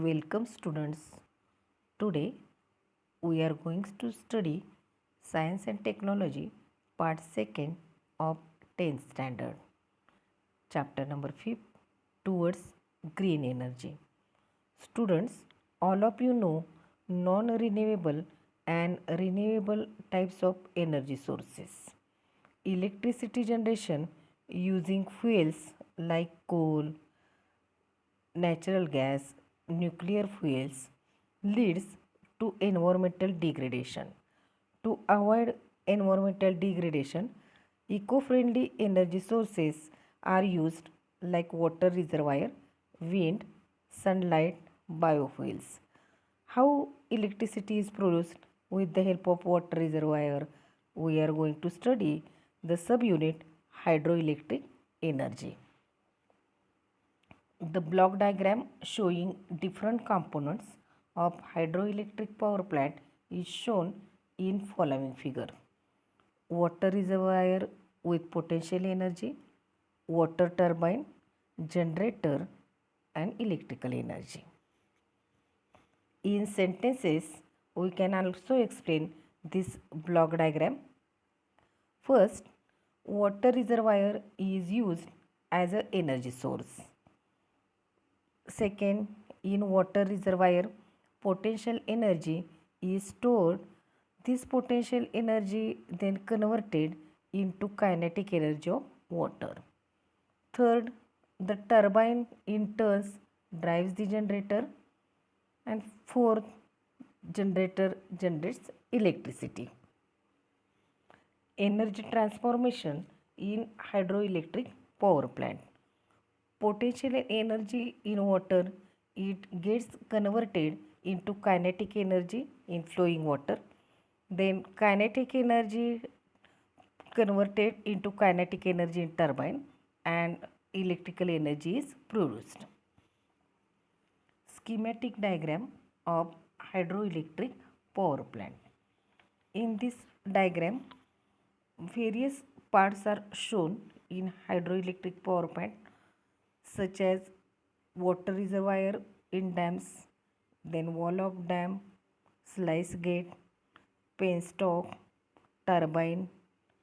Welcome students. Today we are going to study Science and Technology part 2nd of 10th standard. Chapter number 5 towards green energy. Students, all of you know non-renewable and renewable types of energy sources. Electricity generation using fuels like coal, natural gas, nuclear fuels leads to environmental degradation. To avoid environmental degradation, eco-friendly energy sources are used like water reservoir, wind, sunlight, biofuels. How electricity is produced with the help of water reservoir? We are going to study the subunit hydroelectric energy. The block diagram showing different components of hydroelectric power plant is shown in following figure. Water reservoir with potential energy, water turbine, generator and electrical energy. In sentences, we can also explain this block diagram. First, water reservoir is used as an energy source. Second, in water reservoir, potential energy is stored. This potential energy then converted into kinetic energy of water. Third, the turbine in turn drives the generator. And fourth, generator generates electricity. Energy transformation in hydroelectric power plant. Potential energy in water, it gets converted into kinetic energy in flowing water. Then kinetic energy converted into kinetic energy in turbine and electrical energy is produced. Schematic diagram of hydroelectric power plant. In this diagram, various parts are shown in hydroelectric power plant such as water reservoir in dams, then wall of dam, sluice gate, penstock, turbine,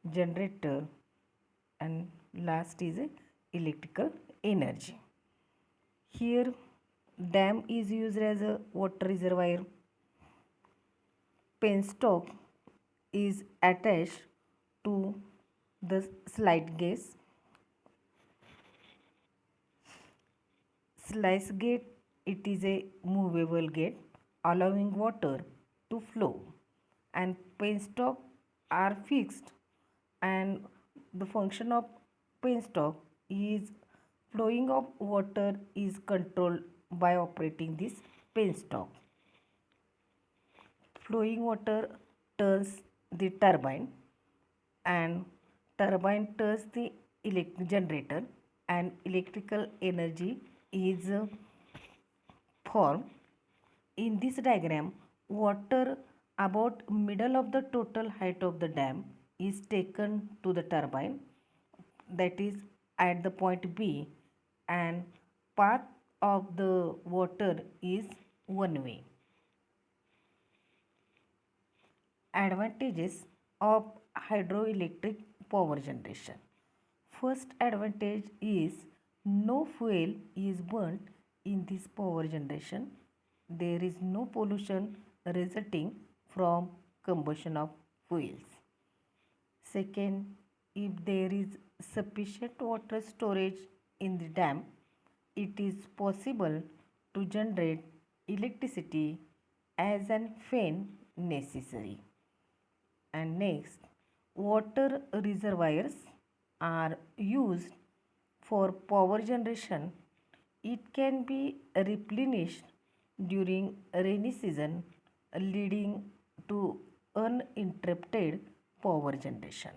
generator and last is electrical energy. Here dam is used as a water reservoir. Penstock is attached to the slide gate. Sluice gate, it is a movable gate allowing water to flow, and penstock are fixed, and the function of penstock is flowing of water is controlled by operating this penstock. Flowing water turns the turbine and turbine turns the generator and electrical energy is formed. In this diagram, water about middle of the total height of the dam is taken to the turbine, that is at the point B, and path of the water is one way. Advantages of hydroelectric power generation. First advantage is no fuel is burnt in this power generation. There is no pollution resulting from combustion of fuels. Second, if there is sufficient water storage in the dam, it is possible to generate electricity as and when necessary. And next, water reservoirs are used for power generation. It can be replenished during rainy season, leading to uninterrupted power generation.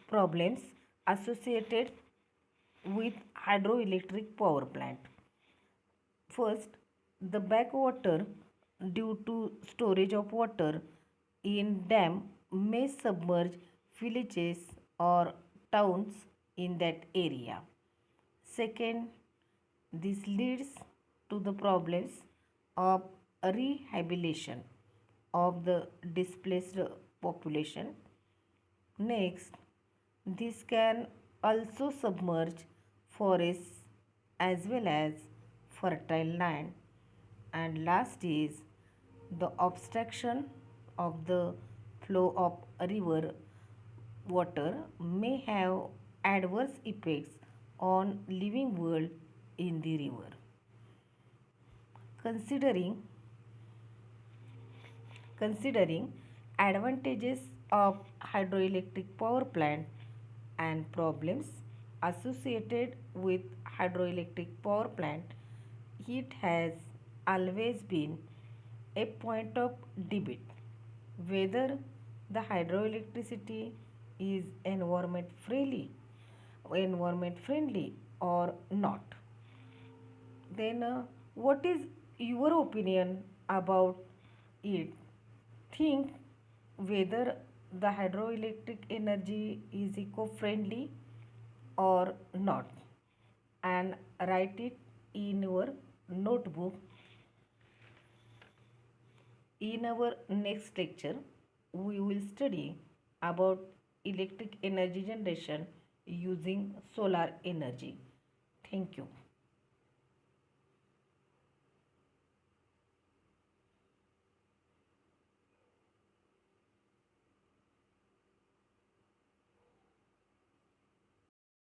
Problems associated with hydroelectric power plant. First, the backwater due to storage of water in dam may submerge villages or towns in that area. Second, this leads to the problems of rehabilitation of the displaced population. Next, this can also submerge forests as well as fertile land. And last is the obstruction of the flow of river water may have adverse effects on living world in the river. Considering considering advantages of hydroelectric power plant and problems associated with hydroelectric power plant, it has always been a point of debate whether the hydroelectricity is environment friendly or not. Then what is your opinion about it? Think whether the hydroelectric energy is eco-friendly or not, and write it in your notebook. In our next lecture, we will study about electric energy generation using solar energy. Thank you.